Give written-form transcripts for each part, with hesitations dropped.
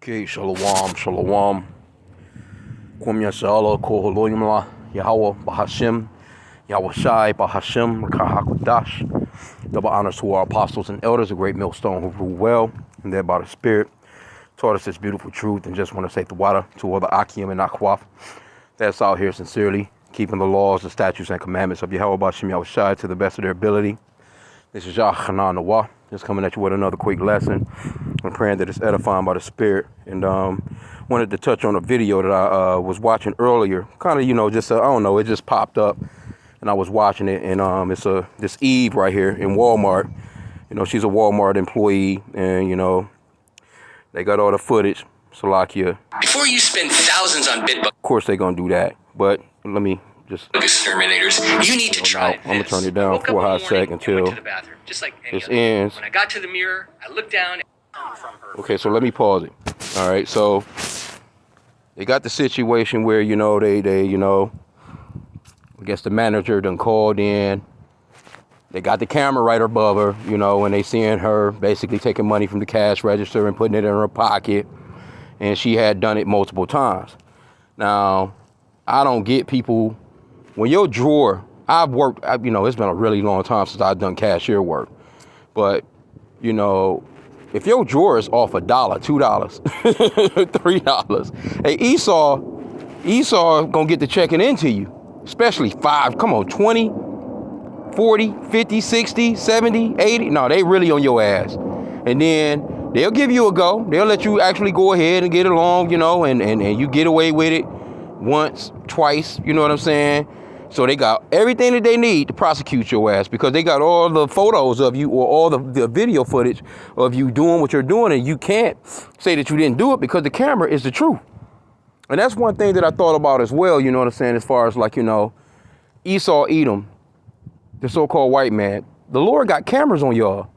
Okay, shalom, shalom. Kwam Yashala, Koholoyimla, Yahweh, H.I.M, Yahweh Shai, H.I.M, Rakahakudash. Double honors to our apostles and elders, a great millstone who rule well, and thereby by the Spirit taught us this beautiful truth. And just want to say the water to all the H.I.M and Akwaf that's out here sincerely, keeping the laws, the statutes, and commandments of Yahweh Bashim Yahweh Shai to the best of their ability. This is Yah Hanan Nawah, just coming at you with another quick lesson. I'm praying that it's edifying by the Spirit. And wanted to touch on a video that I was watching earlier. Kind of, just, I don't know, it just popped up. And I was watching it. And it's this Eve right here in Walmart. She's a Walmart employee. And, they got all the footage. Salakia. Before you spend thousands on bid, of course they're going to do that. But let me just... exterminators, you need to try this. I'm going to turn it down for a hot sec until this ends. When I got to the mirror, I looked down from her. Okay, so let me pause it. All right, so they got the situation where, I guess the manager done called in. They got the camera right above her, and they seeing her basically taking money from the cash register and putting it in her pocket. And she had done it multiple times. Now, I don't get people, when your drawer, I've worked, it's been a really long time since I've done cashier work. But, if your drawer is off $1, $2, $3, hey, Esau gonna get the checking into you, especially 5, come on, 20, 40, 50, 60, 70, 80. No, they really on your ass. And then they'll give you a go. They'll let you actually go ahead and get along, and you get away with it once, twice, you know what I'm saying? So they got everything that they need to prosecute your ass because they got all the photos of you or all the video footage of you doing what you're doing, and you can't say that you didn't do it because the camera is the truth. And that's one thing that I thought about as well, you know what I'm saying, as far as Esau, Edom, the so-called white man. The Lord got cameras on y'all.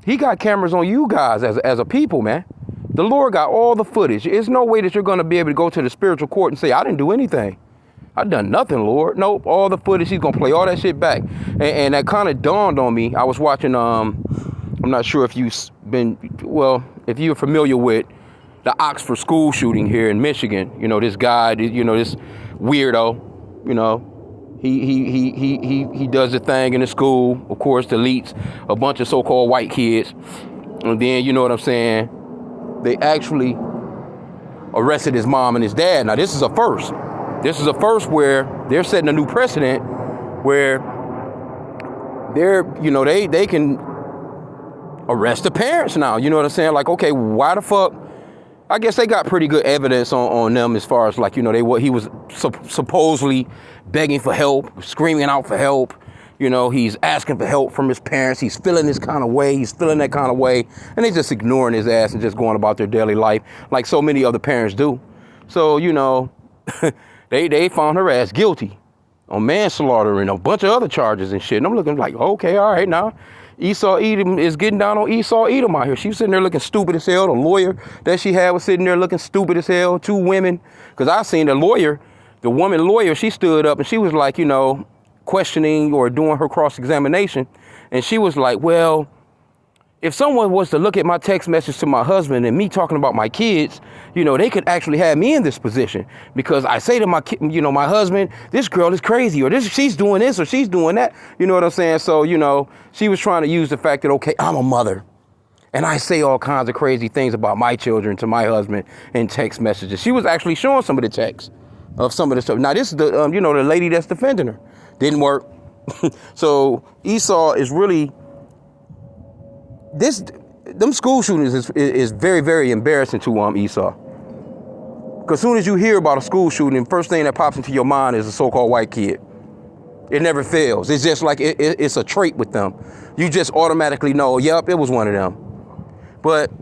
He got cameras on you guys as a people, man. The Lord got all the footage. There's no way that you're going to be able to go to the spiritual court and say, I didn't do anything. I done nothing, Lord. Nope, all the footage, he's going to play all that shit back. And that kind of dawned on me. I was watching, I'm not sure if if you're familiar with the Oxford school shooting here in Michigan. This guy, this weirdo, he does the thing in the school, of course, deletes a bunch of so-called white kids. And then, you know what I'm saying, they actually arrested his mom and his dad. Now, this is a first. This is a first where they're setting a new precedent where they can arrest the parents now. You know what I'm saying? Like, okay, why the fuck? I guess they got pretty good evidence on them as far as he was supposedly begging for help, screaming out for help. He's asking for help from his parents. He's feeling this kind of way. He's feeling that kind of way. And they just ignoring his ass and just going about their daily life like so many other parents do. So, they found her ass guilty on manslaughter and a bunch of other charges and shit. And I'm looking like, okay, all right, now Esau Edom is getting down on Esau Edom out here. She was sitting there looking stupid as hell. The lawyer that she had was sitting there looking stupid as hell. 2 women, because I seen the woman lawyer, she stood up and she was like, questioning or doing her cross-examination. And she was like, well, if someone was to look at my text message to my husband and me talking about my kids, they could actually have me in this position because I say to my my husband, this girl is crazy, or she's doing this or she's doing that. You know what I'm saying? So, she was trying to use the fact that, okay, I'm a mother and I say all kinds of crazy things about my children to my husband in text messages. She was actually showing some of the texts of some of the stuff. Now, this is the, the lady that's defending her. Didn't work. So Esau is really... them school shootings is very, very embarrassing to Esau. Because as soon as you hear about a school shooting, first thing that pops into your mind is a so-called white kid. It never fails. It's just like it's a trait with them. You just automatically know, yep, it was one of them. But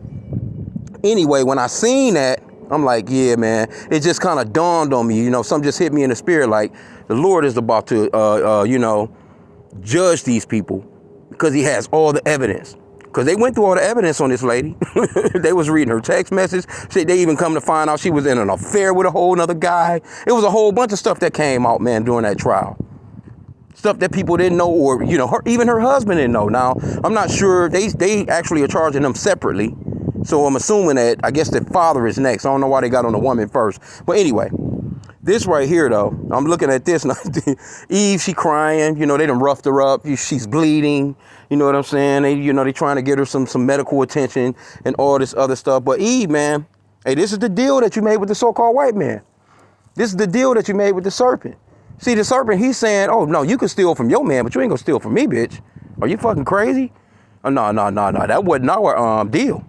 anyway, when I seen that, I'm like, yeah, man, it just kind of dawned on me. Something just hit me in the spirit, like the Lord is about to, judge these people because he has all the evidence. Because they went through all the evidence on this lady. They was reading her text message. They even come to find out she was in an affair with a whole nother guy. It was a whole bunch of stuff that came out, man, during that trial. Stuff that people didn't know, or, even her husband didn't know. Now, I'm not sure. They actually are charging them separately. So I'm assuming that, I guess the father is next. I don't know why they got on the woman first. But anyway, this right here, though, I'm looking at this. Eve, she crying. You know, they done roughed her up. She's bleeding. You know what I'm saying? They trying to get her some medical attention and all this other stuff. But Eve, man, hey, this is the deal that you made with the so-called white man. This is the deal that you made with the serpent. See, the serpent, he's saying, oh, no, you can steal from your man, but you ain't gonna steal from me, bitch. Are you fucking crazy? Oh, no. That wasn't our deal.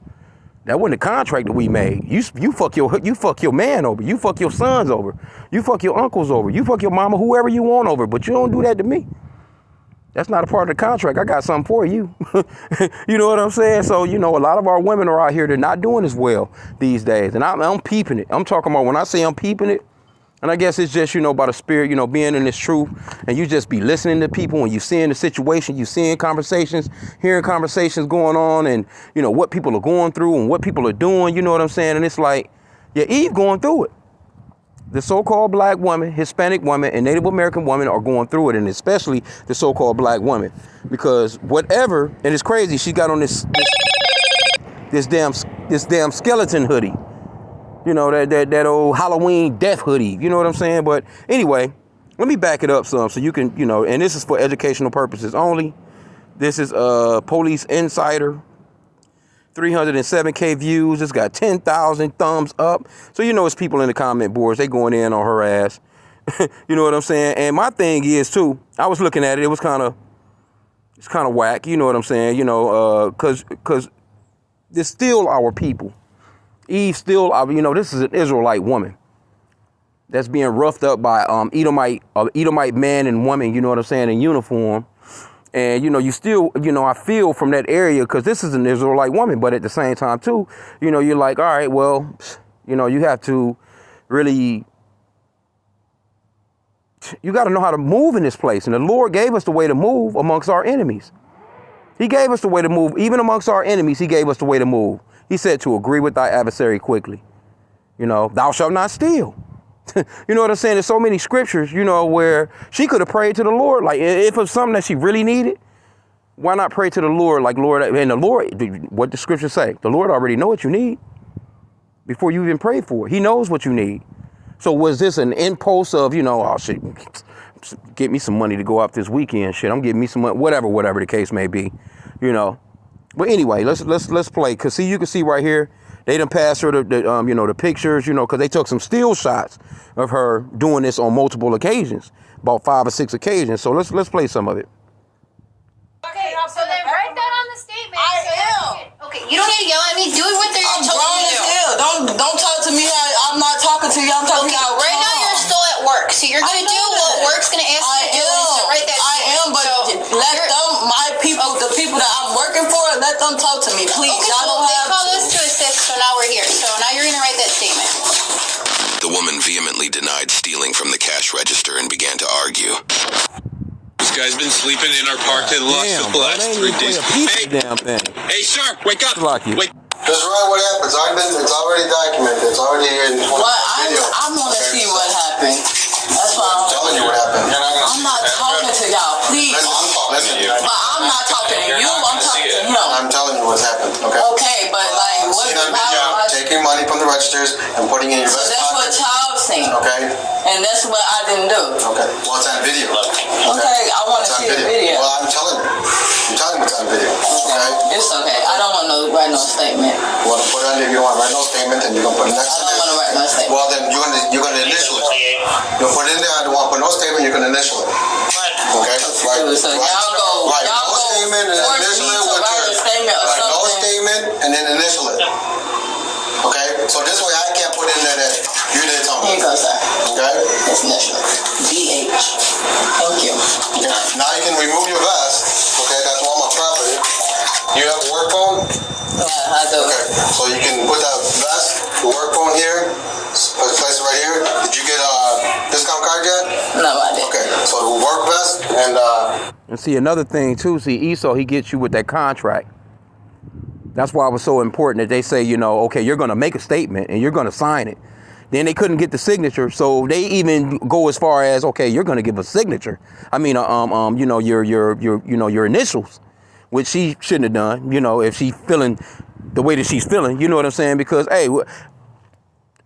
That wasn't the contract that we made. You fuck your man over. You fuck your sons over. You fuck your uncles over. You fuck your mama, whoever you want over. But you don't do that to me. That's not a part of the contract. I got something for you. You know what I'm saying? So, a lot of our women are out here. They're not doing as well these days. And I'm peeping it. I'm talking about when I say I'm peeping it, and I guess it's just, by the spirit, being in this truth, and you just be listening to people and you seeing the situation, you seeing conversations, hearing conversations going on, and, what people are going through and what people are doing, you know what I'm saying? And it's like, yeah, Eve going through it. The so-called black woman, Hispanic woman, and Native American woman are going through it, and especially the so-called black woman. Because whatever, and it's crazy, she got on this damn skeleton hoodie. That old Halloween death hoodie. You know what I'm saying? But anyway, let me back it up some so you can, and this is for educational purposes only. This is Police Insider. 307K views. It's got 10,000 thumbs up. So, it's people in the comment boards. They going in on her ass. You know what I'm saying? And my thing is, too, I was looking at it. It was it's kind of whack. You know what I'm saying? Because they're still our people. Eve still, this is an Israelite woman that's being roughed up by Edomite man and woman, you know what I'm saying, in uniform. And, you still, I feel from that area, because this is an Israelite woman, but at the same time, too, you're like, all right, well, you have to really, you got to know how to move in this place. And the Lord gave us the way to move amongst our enemies. He gave us the way to move. Even amongst our enemies, he gave us the way to move. He said to agree with thy adversary quickly. Thou shalt not steal. You know what I'm saying? There's so many scriptures, where she could have prayed to the Lord. Like, if it was something that she really needed, why not pray to the Lord? Like, Lord, and the Lord, what the scriptures say, the Lord already know what you need before you even pray for it. He knows what you need. So was this an impulse of, oh, shit, get me some money to go out this weekend, shit, I'm getting me some money, whatever the case may be, But anyway, let's play. Cause see, you can see right here, they done passed her the pictures, cause they took some still shots of her doing this on multiple occasions, about 5 or 6 occasions. So let's play some of it. Okay, so then write that on the statement. I am. Okay, you don't need to yell at me. Do what they're I'm telling grown you as to do. hell. Don't talk to me. I'm not talking to you. I'm talking Okay, out right now you're still at work, so you're gonna do what work's gonna ask you to do. So write that. I am, but let them, my people, the people that I'm working for, let them talk to me, please. Okay, Y'all well, don't they have called to. us to assist, so now we're here. So now you're gonna write that statement. The woman vehemently denied stealing from the cash register and began to argue. This guy's been sleeping in our parking lot for the last 3 days. Hey, sir, wake up! Wake. That's right, what happens. It's already documented. It's already in What? video. I want to see what happened. That's why I'm telling you what happened. I'm not talking to y'all, please. Listen. But I'm not talking to you. I'm talking to him. I'm telling you what's happened. Okay. Okay, but like, what? Taking money from the registers and putting it in your So vest that's what pocket. y'all saying. Okay. And that's what I didn't do. Okay. Well, it's on video. Okay, I want to It's on see the video. Well, I'm telling you. I'm telling you what's on video. Okay. It's okay. I don't want to write no statement. Well, put it on if you want to write no statement, and you're gonna put it next I to don't it. want to write no statement. Well, then you're gonna initial it. You'll put it in there. I don't want to put no statement. You're gonna initial it. Okay. Right. So y'all go. Right. Y'all No go. statement and Force initial me it to with write a statement or right. No something. statement and then initial it. Okay. So this way I can't put in there that you did something. Here you go, sir. Okay. It's initial. BH. Thank you. Okay. Now you can remove your vest. Okay. That's all my property. You have a work phone. Yeah, I do. Okay. So you can put that vest, the work phone here. Place it right here. Did you get a discount card yet? No, I didn't. Okay. So the work vest and see, another thing too, see, Esau, he gets you with that contract. That's why it was so important that they say, okay, you're going to make a statement and you're going to sign it. Then they couldn't get the signature, so they even go as far as, okay, you're going to give a signature. I mean, your initials, which she shouldn't have done. If she feeling the way that she's feeling. You know what I'm saying? Because, hey,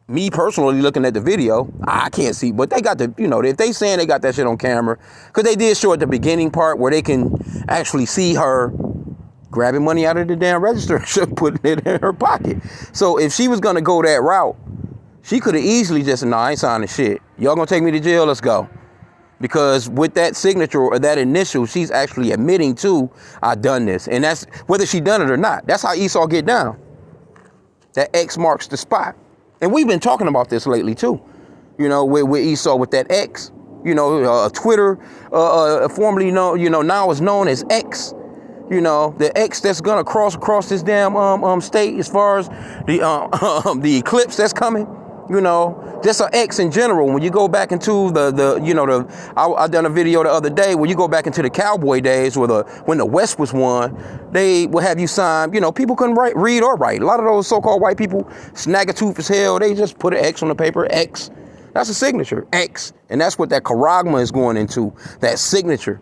me personally looking at the video, I can't see, but they got the, you know, if they saying they got that shit on camera, because they did show at the beginning part where they can actually see her grabbing money out of the damn register and putting it in her pocket. So if she was going to go that route, she could have easily just, I ain't signing shit. Y'all going to take me to jail? Let's go. Because with that signature or that initial, she's actually admitting to, I done this. And that's whether she done it or not. That's how Esau get down. That X marks the spot. And we've been talking about this lately too. You know, with Esau, with that X. You know, Twitter, formerly known, you know, now is known as X. You know, the X that's gonna cross across this damn state as far as the eclipse that's coming. You know, just an X in general. When you go back into I done a video the other day where you go back into the cowboy days when the West was won, they would have you sign, you know, people couldn't read or write. A lot of those so-called white people, snag-a-tooth as hell, they just put an X on the paper, X. That's a signature, X. And that's what that charagma is going into, that signature.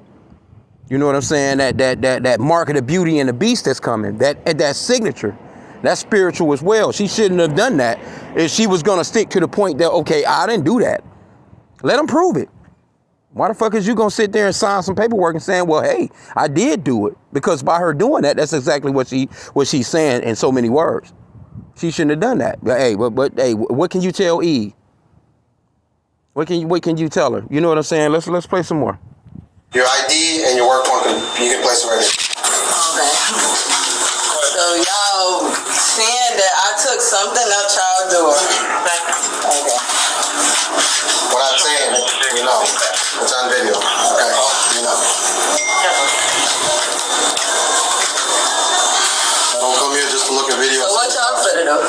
You know what I'm saying? That mark of the beauty and the beast that's coming, that signature. That's spiritual as well. She shouldn't have done that if she was going to stick to the point that, okay, I didn't do that. Let them prove it. Why the fuck is you going to sit there and sign some paperwork and saying, well, hey, I did do it? Because by her doing that, that's exactly what she's saying in so many words. She shouldn't have done that. But hey, what can you tell Eve? What can you tell her? You know what I'm saying? Let's play some more. Your ID and your work phone, you can place it right here. Okay. So y'all saying that I took something out y'all door. Okay. What I'm saying, you know, it's on video. Okay, you know. I don't come here just to look at videos. So what y'all finna do?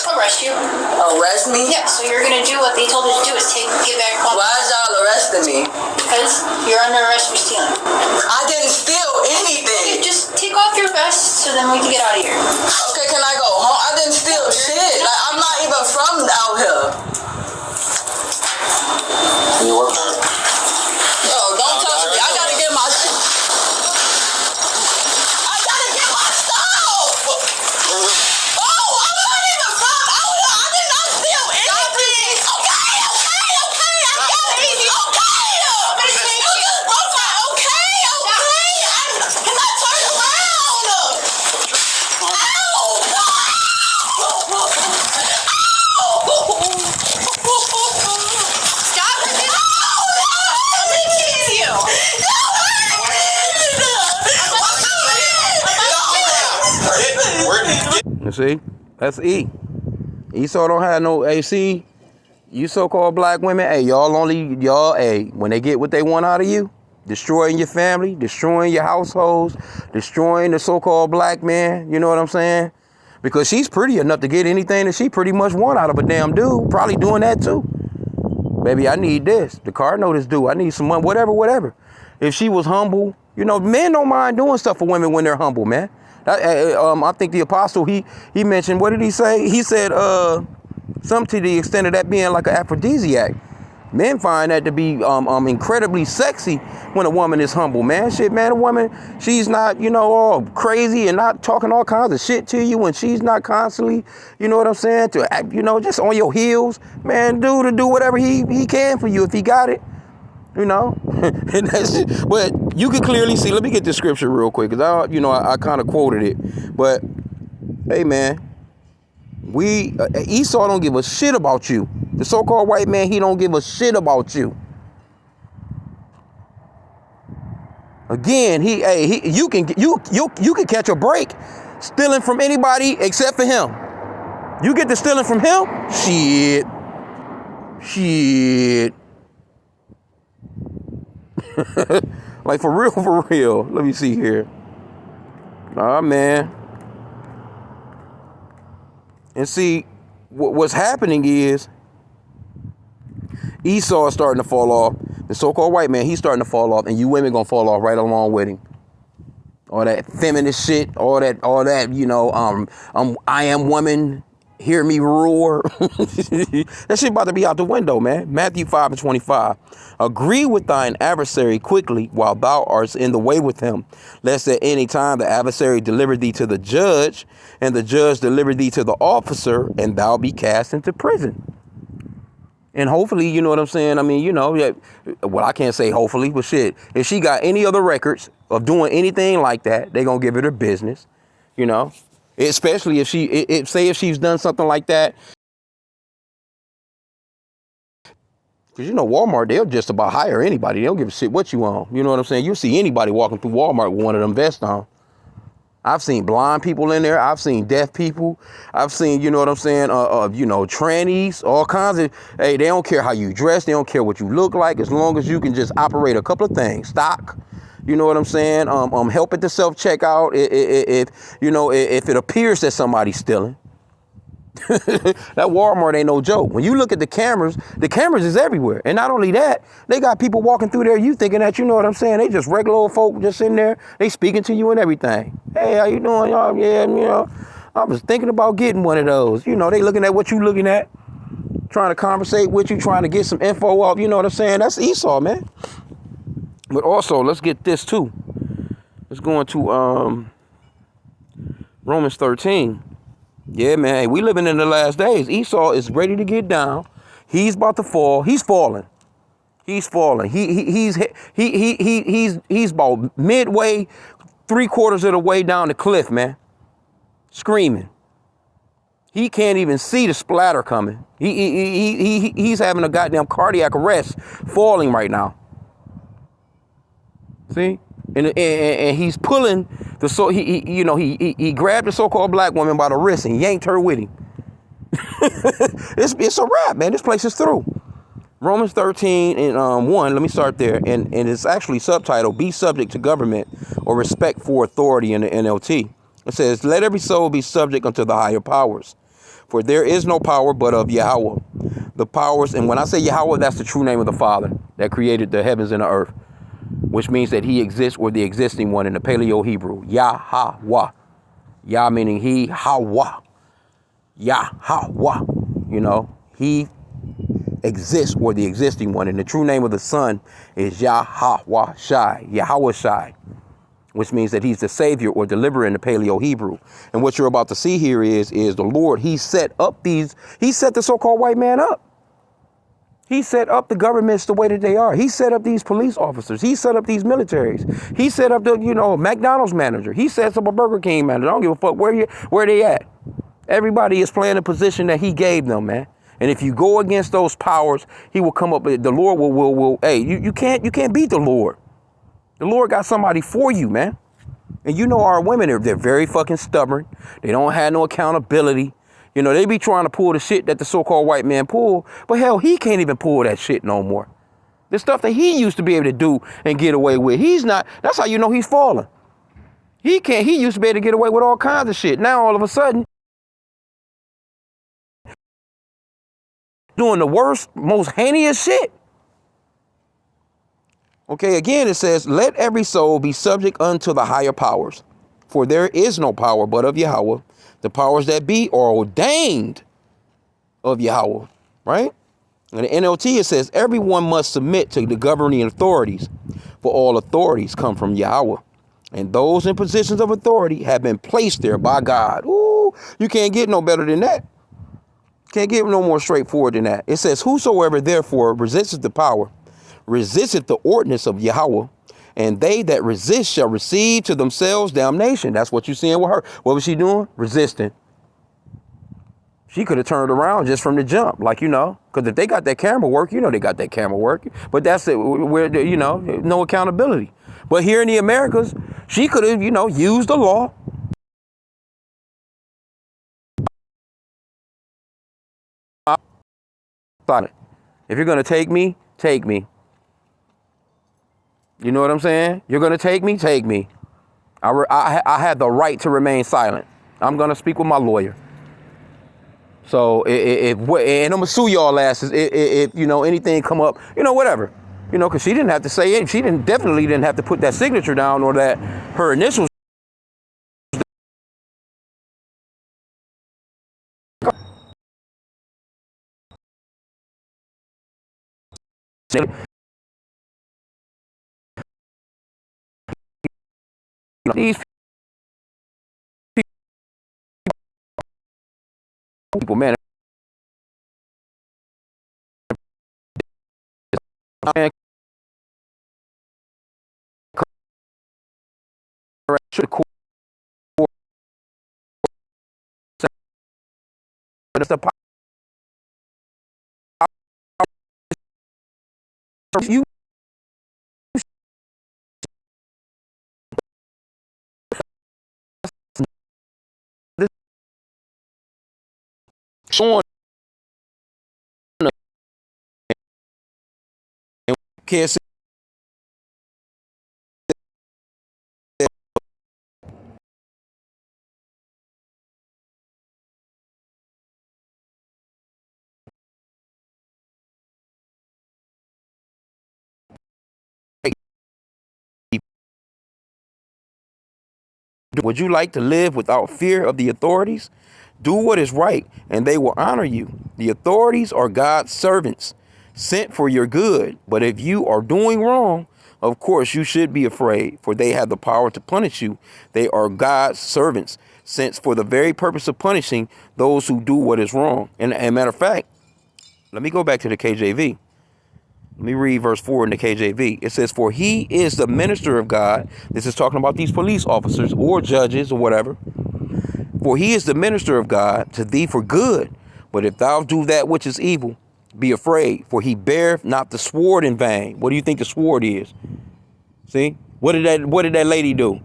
Arrest you. Arrest me? Yeah, so you're gonna do what they told you to do is get back home. Why is y'all arresting me? Because you're under arrest for stealing. I didn't steal anything. Okay, just take off your vest so then we can get out of here. Okay, can I go home? I didn't steal shit. Like, I'm not even from out here. And your work phone? Yo, don't touch me. I gotta get my shit. I gotta get my stuff. Oh, I'm not even from out here. I did not steal anything. Okay. I got it. Okay. You just broke my. Okay. Can I turn around? Ow! Stop it! Let me tease you. You see? That's E. Esau don't have no AC. You so-called black women, hey, when they get what they want out of you, destroying your family, destroying your households, destroying the so-called black man, you know what I'm saying? Because she's pretty enough to get anything that she pretty much want out of a damn dude, probably doing that too. Baby, I need this. The car note is due. I need some money, whatever. If she was humble, you know, men don't mind doing stuff for women when they're humble, man. I think the apostle, he mentioned, what did he say? He said something to the extent of that being like an aphrodisiac. Men find that to be incredibly sexy when a woman is humble, man. Shit, man, a woman, she's not, you know, all crazy and not talking all kinds of shit to you when she's not constantly, you know what I'm saying, to act, you know, just on your heels. Man, to do whatever he can for you if he got it, you know. And that's it. But you can clearly see, let me get the scripture real quick, because I kind of quoted it. But, hey, man, Esau don't give a shit about you. The so-called white man, he don't give a shit about you. Again, you can catch a break stealing from anybody except for him. You get to stealing from him? Shit. Like for real. Let me see here. Nah, man. And see, what's happening is Esau is starting to fall off. The so-called white man, he's starting to fall off, and you women gonna fall off right along with him. All that feminist shit, all that, you know, I am woman, Hear me roar. That shit about to be out the window, man. Matthew 5:25. Agree with thine adversary quickly while thou art in the way with him, lest at any time the adversary deliver thee to the judge, and the judge deliver thee to the officer, and thou be cast into prison. And hopefully, you know what I'm saying? I mean, you know, yeah, well, I can't say hopefully, but shit, if she got any other records of doing anything like that, they gonna give her the business, you know? Especially if say if she's done something like that. Because, you know, Walmart, they'll just about hire anybody. They don't give a shit what you own. You know what I'm saying? You'll see anybody walking through Walmart with one of them vests on. I've seen blind people in there. I've seen deaf people. I've seen, you know what I'm saying, you know, trannies, all kinds of, hey, they don't care how you dress. They don't care what you look like, as long as you can just operate a couple of things. Stock, you know what I'm saying? Help at the self-checkout if you know, if it appears that somebody's stealing. That Walmart ain't no joke. When you look at the cameras is everywhere. And not only that, they got people walking through there, you thinking that, you know what I'm saying, they just regular old folk just in there, they speaking to you and everything. Hey, how you doing, y'all? Yeah, you know, I was thinking about getting one of those. You know, they looking at what you looking at, trying to conversate with you, trying to get some info off, you know what I'm saying? That's Esau, man. But also, let's get this too. Let's go into Romans 13. Yeah, man, we living in the last days. Esau is ready to get down. He's about to fall. He's falling. He's falling. He's about midway, 3/4 of the way down the cliff, man. Screaming. He can't even see the splatter coming. He's having a goddamn cardiac arrest, falling right now. See? And he's pulling he grabbed the so-called black woman by the wrist and yanked her with him. It's a wrap, man. This place is through. Romans 13 and 1, let me start there. And it's actually subtitled, Be Subject to Government or Respect for Authority in the NLT. It says, let every soul be subject unto the higher powers. For there is no power but of Yahweh. The powers, and when I say Yahweh, that's the true name of the Father that created the heavens and the earth, which means that he exists, or the existing one in the Paleo Hebrew. Yahweh. Yah meaning he, Hawa. Yahweh. You know, he exists, or the existing one. And the true name of the Son is Yahweh Shai, Yahweh Shai, which means that he's the Savior or deliverer in the Paleo Hebrew. And what you're about to see here is the Lord, he set the so-called white man up. He set up the governments the way that they are. He set up these police officers. He set up these militaries. He set up the, you know, McDonald's manager. He sets up a Burger King manager. I don't give a fuck where they at. Everybody is playing the position that he gave them, man. And if you go against those powers, he will come up with, the Lord will hey, you can't beat the Lord. The Lord got somebody for you, man. And you know our women, they're very fucking stubborn. They don't have no accountability. You know, they be trying to pull the shit that the so-called white man pull, but hell, he can't even pull that shit no more. The stuff that he used to be able to do and get away with, he's not. That's how you know he's falling. He used to be able to get away with all kinds of shit. Now, all of a sudden, doing the worst, most heinous shit. Okay, again, it says, let every soul be subject unto the higher powers, for there is no power but of Yahweh. The powers that be are ordained of Yahweh, right? In the NLT, it says, everyone must submit to the governing authorities, for all authorities come from Yahweh. And those in positions of authority have been placed there by God. Ooh, you can't get no better than that. Can't get no more straightforward than that. It says, whosoever therefore resisteth the power, resisteth the ordinance of Yahweh, and they that resist shall receive to themselves damnation. That's what you're seeing with her. What was she doing? Resisting. She could have turned around just from the jump, like, you know, because if they got that camera work, you know, they got that camera work. But that's it, where, you know, no accountability. But here in the Americas, she could have, you know, used the law. If you're going to take me, take me. You know what I'm saying? You're going to take me, take me. I had the right to remain silent. I'm going to speak with my lawyer. So and I'm going to sue y'all asses if, you know, anything come up, you know, whatever. You know, because she didn't have to say it. She definitely didn't have to put that signature down or that her initials. These people, man, you showing can't say would you like to live without fear of the authorities? Do what is right, and they will honor you. The authorities are God's servants, sent for your good. But if you are doing wrong, of course you should be afraid, for they have the power to punish you. They are God's servants, sent for the very purpose of punishing those who do what is wrong. And matter of fact, let me go back to the KJV. Let me read verse 4 in the KJV. It says, for he is the minister of God. This is talking about these police officers or judges or whatever. For he is the minister of God to thee for good. But if thou do that which is evil, be afraid, for he beareth not the sword in vain. What do you think the sword is? See? What did that lady do?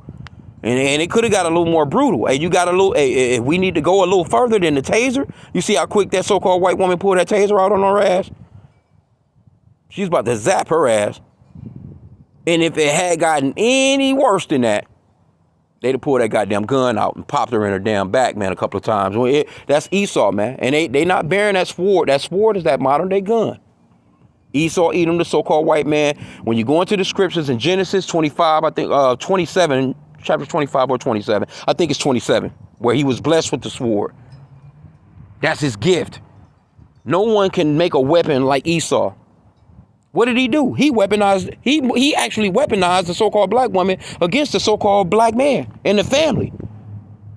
And it could have got a little more brutal. Hey, you got a little, hey, if we need to go a little further than the taser, you see how quick that so-called white woman pulled that taser out on her ass? She's about to zap her ass. And if it had gotten any worse than that, they'd have pulled that goddamn gun out and popped her in her damn back, man, a couple of times. That's Esau, man. And they not bearing that sword. That sword is that modern day gun. Esau, Edom, the so-called white man. When you go into the scriptures in Genesis 25, I think 27, chapter 25 or 27, I think it's 27, where he was blessed with the sword. That's his gift. No one can make a weapon like Esau. What did he do? He weaponized, he actually weaponized the so-called black woman against the so-called black man and the family.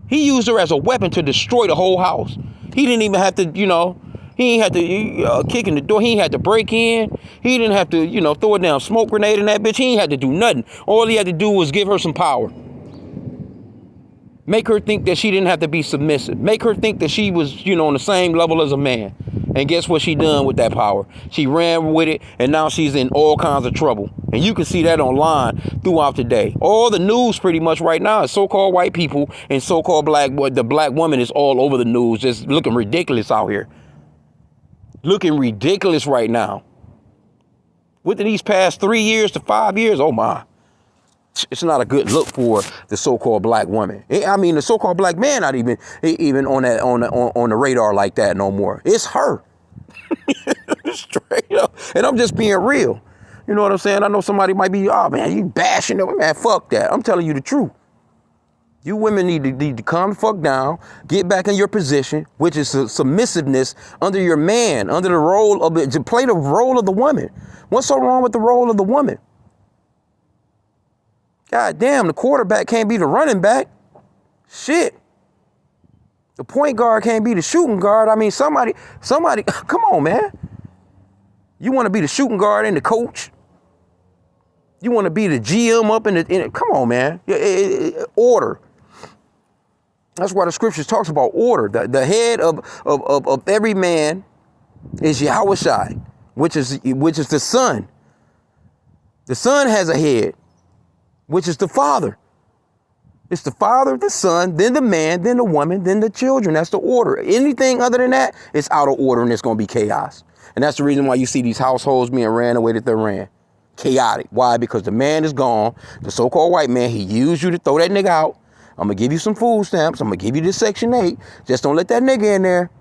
He used her as a weapon to destroy the whole house. He didn't even have to, he ain't had to kick in the door. He ain't had to break in. He didn't have to, throw a damn smoke grenade in that bitch. He ain't had to do nothing. All he had to do was give her some power. Make her think that she didn't have to be submissive. Make her think that she was, on the same level as a man. And guess what she done with that power? She ran with it, and now she's in all kinds of trouble. And you can see that online throughout the day. All the news pretty much right now is so-called white people and so-called the black woman is all over the news, just looking ridiculous out here. Looking ridiculous right now. Within these past 3 years to 5 years, oh my. It's not a good look for the so-called black woman. I mean, the so-called black man not even on the radar like that no more. It's her. Straight up. And I'm just being real. You know what I'm saying? I know somebody might be, oh man, you bashing them. Man, fuck that. I'm telling you the truth. You women need to calm the fuck down, get back in your position, which is submissiveness under your man, under the role of it, to play the role of the woman. What's so wrong with the role of the woman? God damn, the quarterback can't be the running back. Shit. The point guard can't be the shooting guard. I mean, somebody, come on, man. You want to be the shooting guard and the coach? You want to be the GM up in the come on, man. Order. That's why the scriptures talks about order. The head of every man is Yahushai, which is the son. The son has a head, which is the father. It's the father, the son, then the man, then the woman, then the children. That's the order. Anything other than that, it's out of order and it's going to be chaos. And that's the reason why you see these households being ran the way that they're ran. Chaotic. Why? Because the man is gone. The so-called white man, he used you to throw that nigga out. I'm going to give you some food stamps. I'm going to give you this Section 8. Just don't let that nigga in there.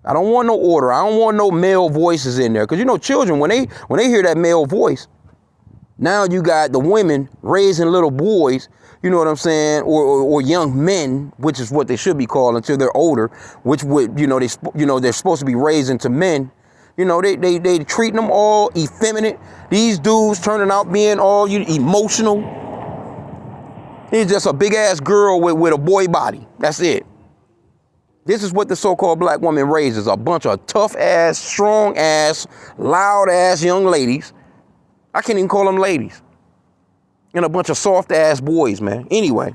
I don't want no order. I don't want no male voices in there. Because, children, when they hear that male voice, now you got the women raising little boys, you know what I'm saying, or young men, which is what they should be called until they're older, which would, they're supposed to be raised into men, You know, they treating them all effeminate. These dudes turning out being all emotional. He's just a big ass girl with a boy body. That's it. This is what the so-called black woman raises. A bunch of tough ass, strong ass, loud ass young ladies. I can't even call them ladies. And a bunch of soft ass boys, man. Anyway.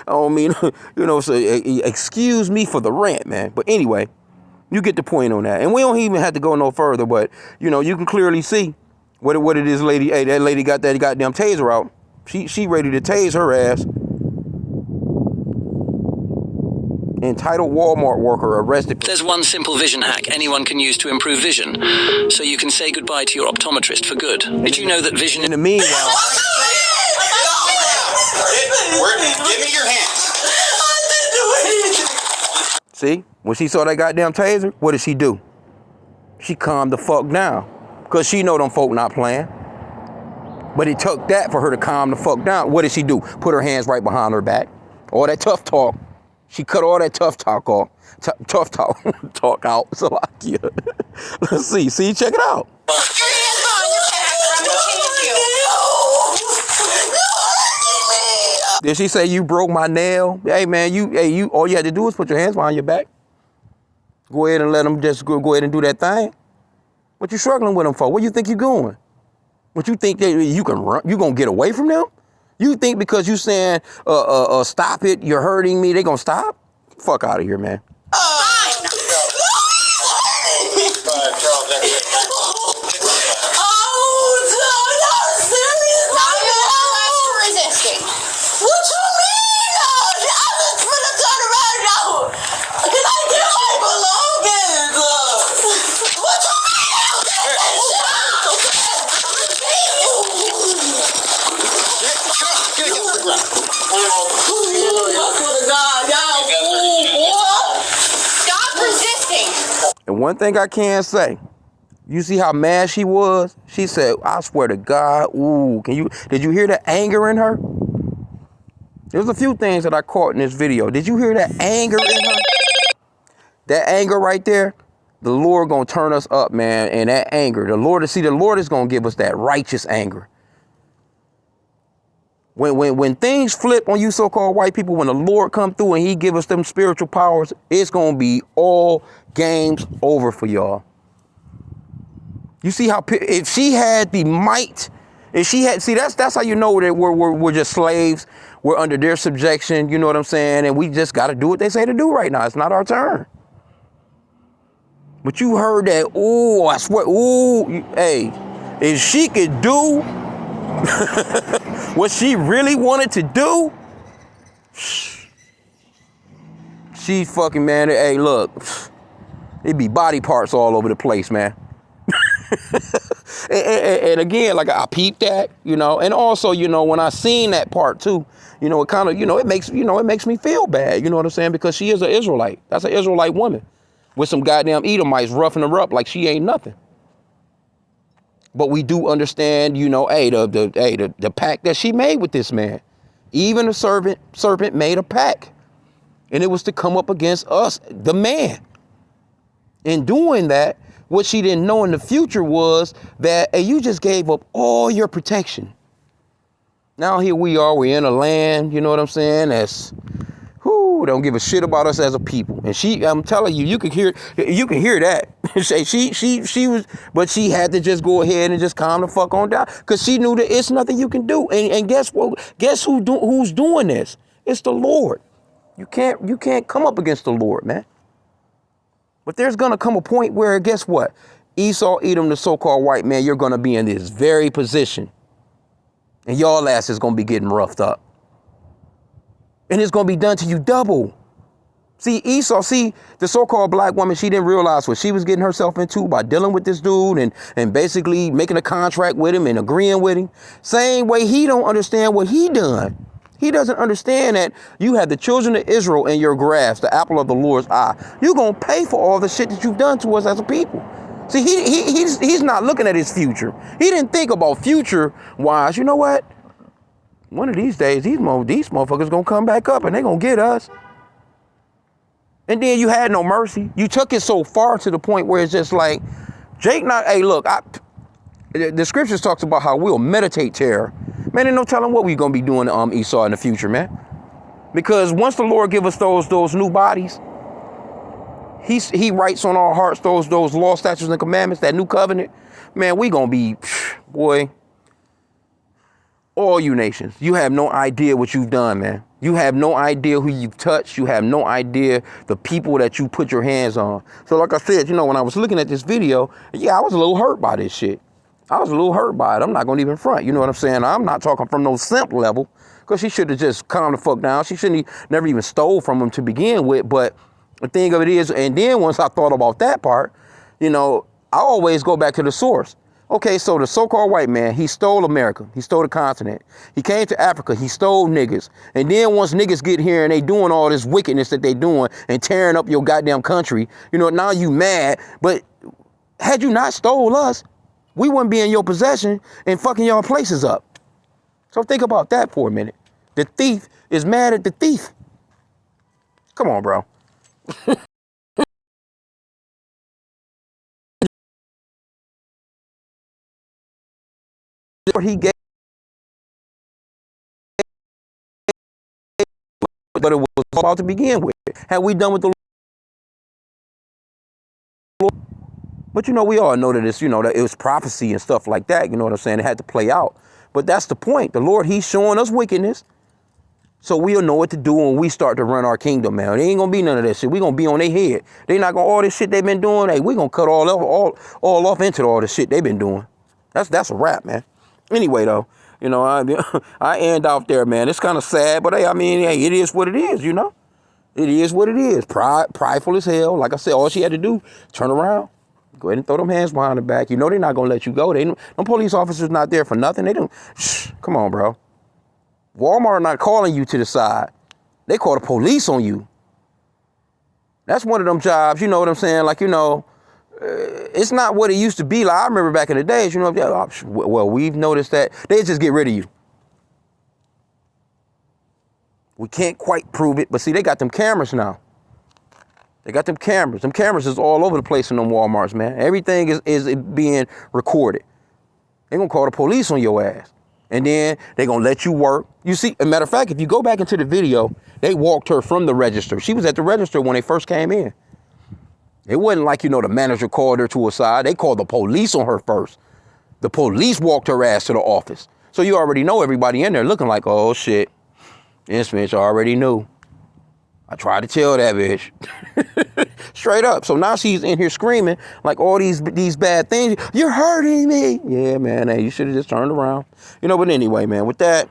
I don't mean, you know, so excuse me for the rant, man. But anyway, you get the point on that. And we don't even have to go no further, but, you know, you can clearly see what it is, lady. Hey, that lady got that goddamn taser out. She ready to tase her ass. Entitled Walmart worker arrested. There's one simple vision hack anyone can use to improve vision, so you can say goodbye to your optometrist for good. Did you know that vision... In the meanwhile... Give me your hands. See? When she saw that goddamn taser, what did she do? She calmed the fuck down. Because she know them folk not playing. But it took that for her to calm the fuck down. What did she do? Put her hands right behind her back. All that tough talk. She cut all that tough talk off. Tough talk. Talk out. So yeah. Let's see. See, check it out. Did she say you broke my nail? Hey man, you all you had to do is put your hands behind your back. Go ahead and let them just go ahead and do that thing. What you struggling with them for? Where you think you going? What you think that you can run? You gonna get away from them? You think because you saying stop it, you're hurting me, they gonna stop? Fuck out of here, man. And one thing I can say, you see how mad she was? She said, I swear to God, ooh, did you hear the anger in her? There's a few things that I caught in this video. Did you hear that anger in her? That anger right there, the Lord gonna turn us up, man. And that anger, the Lord is gonna give us that righteous anger. When things flip on you so-called white people, when the Lord come through and he give us them spiritual powers, it's going to be all games over for y'all. You see how, if she had the might, if she had, see, that's how you know that we're just slaves. We're under their subjection, you know what I'm saying? And we just got to do what they say to do right now. It's not our turn. But you heard that, ooh, I swear, ooh, hey, if she could do what she really wanted to do, she fucking, man, hey, look, it'd be body parts all over the place, man. and again, like I peeped that, you know, and also, you know, when I seen that part too, you know, it kind of, it makes me feel bad, you know what I'm saying? Because she is an Israelite. That's an Israelite woman with some goddamn Edomites roughing her up like she ain't nothing. But we do understand, you know, the pact that she made with this man. Even the serpent made a pact. And it was to come up against us, the man. In doing that, what she didn't know in the future was that, hey, you just gave up all your protection. Now here we are, we're in a land, you know what I'm saying, that's, don't give a shit about us as a people. And I'm telling you, you can hear that. she was, but she had to just go ahead and just calm the fuck on down, because she knew that it's nothing you can do. And guess what? Guess who's doing this? It's the Lord. You can't come up against the Lord, man. But there's gonna come a point where, guess what? Esau, Edom, the so-called white man, you're gonna be in this very position, and y'all ass is gonna be getting roughed up. And it's going to be done to you double. See, Esau, the so-called black woman, she didn't realize what she was getting herself into by dealing with this dude and basically making a contract with him and agreeing with him. Same way he don't understand what he done. He doesn't understand that you have the children of Israel in your grasp, the apple of the Lord's eye. You're going to pay for all the shit that you've done to us as a people. See, he's not looking at his future. He didn't think about future-wise. You know what? One of these days, these motherfuckers gonna come back up and they gonna get us. And then you had no mercy. You took it so far to the point where it's just like, Jake not, hey, look, the scriptures talks about how we'll meditate terror. Man, ain't no telling what we're going to be doing to Esau in the future, man. Because once the Lord give us those new bodies, he writes on our hearts those law, statutes, and commandments, that new covenant. Man, we going to be, boy, all you nations. You have no idea what you've done, man. You have no idea who you've touched. You have no idea the people that you put your hands on. So like I said, when I was looking at this video, yeah, I was a little hurt by this shit. I was a little hurt by it. I'm not going to even front. You know what I'm saying? I'm not talking from no simp level, because she should have just calmed the fuck down. She shouldn't never even stole from him to begin with. But the thing of it is, and then once I thought about that part, I always go back to the source. Okay, so the so-called white man, he stole America. He stole the continent. He came to Africa. He stole niggas. And then once niggas get here and they doing all this wickedness that they doing and tearing up your goddamn country, now you mad. But had you not stole us, we wouldn't be in your possession and fucking y'all places up. So think about that for a minute. The thief is mad at the thief. Come on, bro. He gave, but it was about to begin with. Had we done with the Lord, but we all know that it's, that it was prophecy and stuff like that. You know what I'm saying? It had to play out. But that's the point. The Lord, he's showing us wickedness, so we'll know what to do when we start to run our kingdom, man. There ain't gonna be none of that shit. We gonna be on their head. They not gonna, all this shit they've been doing. Hey, we gonna cut all off into all this shit they've been doing. That's a wrap, man. Anyway, though, I end out there, man. It's kind of sad, but hey, it is what it is, It is what it is. Prideful as hell. Like I said, all she had to do, turn around, go ahead and throw them hands behind the back. They're not gonna let you go. Them police officers not there for nothing. They don't. Come on, bro. Walmart not calling you to the side. They call the police on you. That's one of them jobs, you know what I'm saying? Like, it's not what it used to be. Like, I remember back in the days, well, we've noticed that they just get rid of you. We can't quite prove it, but see, they got them cameras now. They got them cameras. Them cameras is all over the place in them Walmarts, man. Everything is being recorded. They're going to call the police on your ass. And then they're going to let you work. You see, as a matter of fact, if you go back into the video, they walked her from the register. She was at the register when they first came in. It wasn't like, the manager called her to her side. They called the police on her first. The police walked her ass to the office. So you already know everybody in there looking like, oh, shit. This bitch already knew. I tried to tell that bitch. Straight up. So now she's in here screaming like all these bad things. You're hurting me. Yeah, man. Hey, you should have just turned around. But anyway, man, with that,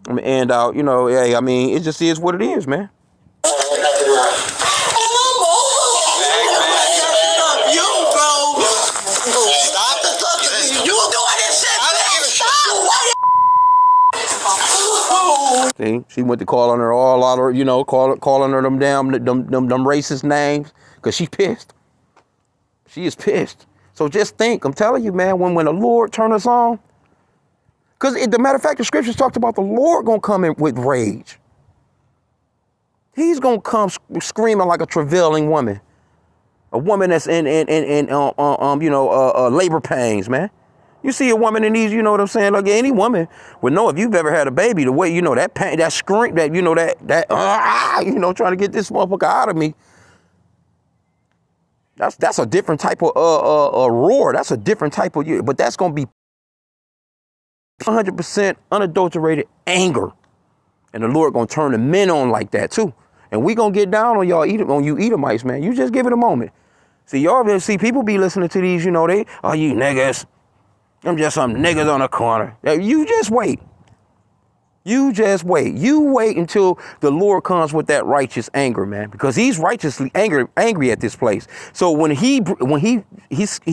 I'm going to end out. Hey, it just is what it is, man. See, she went to calling her all out of, calling her them racist names, because she's pissed. She is pissed. So just think, I'm telling you, man, when the Lord turn us on, because the matter of fact, the scriptures talked about the Lord gonna come in with rage. He's gonna come screaming like a travailing woman, a woman that's in labor pains, man. You see a woman in these, you know what I'm saying? Like any woman would know if you've ever had a baby, the way, that pain, that scream, that, trying to get this motherfucker out of me. That's a different type of roar. That's a different type of, but that's going to be 100% unadulterated anger. And the Lord going to turn the men on like that too. And we going to get down on you Edomites, man. You just give it a moment. See, y'all see people be listening to these, you niggas. I'm just some niggas on the corner. You just wait. You just wait. You wait until the Lord comes with that righteous anger, man, because he's righteously angry at this place. So when he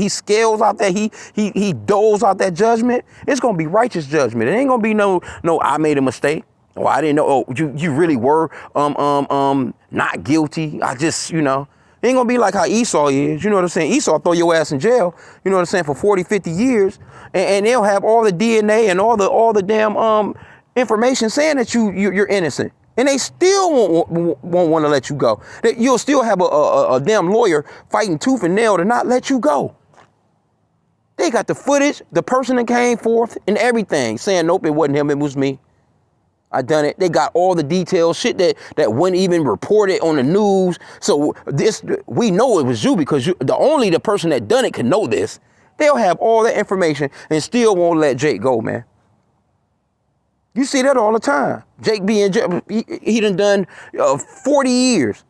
scales out that, he doles out that judgment, it's going to be righteous judgment. It ain't going to be no, I made a mistake. Oh, I didn't know. Oh, you really were not guilty. I just, It ain't gonna be like how Esau is. You know what I'm saying? Esau throw your ass in jail, you know what I'm saying, for 40, 50 years. And they'll have all the DNA and all the damn information saying that you're innocent. And they still won't want to let you go. You'll still have a damn lawyer fighting tooth and nail to not let you go. They got the footage, the person that came forth, and everything, saying, nope, it wasn't him, it was me. I done it. They got all the details, shit that wasn't even reported on the news. So we know it was you because only the person that done it can know this. They'll have all that information and still won't let Jake go, man. You see that all the time. Jake being, he done 40 years.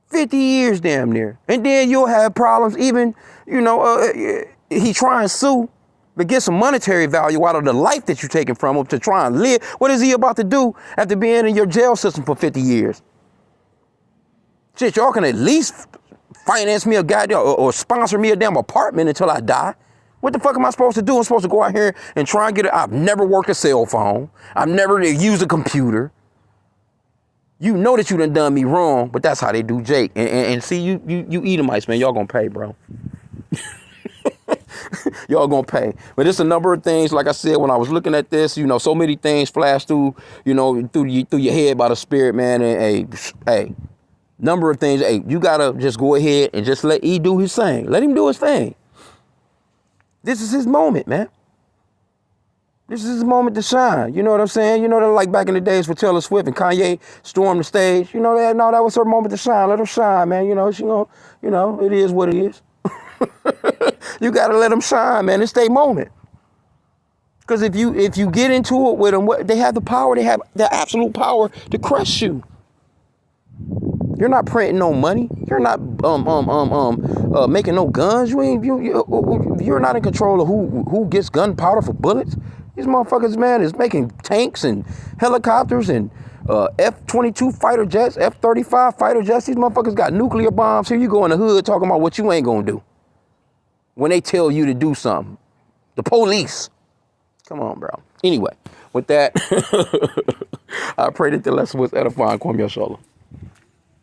50 years damn near. And then you'll have problems even, he try and sue to get some monetary value out of the life that you're taking from him to try and live. What is he about to do after being in your jail system for 50 years? Shit, y'all can at least finance me a goddamn or sponsor me a damn apartment until I die. What the fuck am I supposed to do? I'm supposed to go out here and try and get it. I've never worked a cell phone. I've never used a computer. You know that you done me wrong, but that's how they do Jake. And see, you Edomites, man, y'all gonna pay, bro. Y'all gonna pay. But it's a number of things, like I said, when I was looking at this, so many things flash through, through your head by the Spirit, man. And hey, number of things. Hey, you gotta just go ahead and just let E do his thing. Let him do his thing. This is his moment, man. This is his moment to shine. You know what I'm saying? Like back in the days with Taylor Swift and Kanye stormed the stage. That was her moment to shine. Let her shine, man. It is what it is. You gotta let them shine, man. It's their moment. Because if you get into it with them, they have the power. They have the absolute power to crush you. You're not printing no money. You're not making no guns. You're not in control of who gets gunpowder for bullets. These motherfuckers, man, is making tanks and helicopters and F-22 fighter jets, F-35 fighter jets. These motherfuckers got nuclear bombs. Here you go in the hood talking about what you ain't gonna do when they tell you to do something. The police. Come on, bro. Anyway, with that, I pray that the lesson was edifying. Kwame Yashala.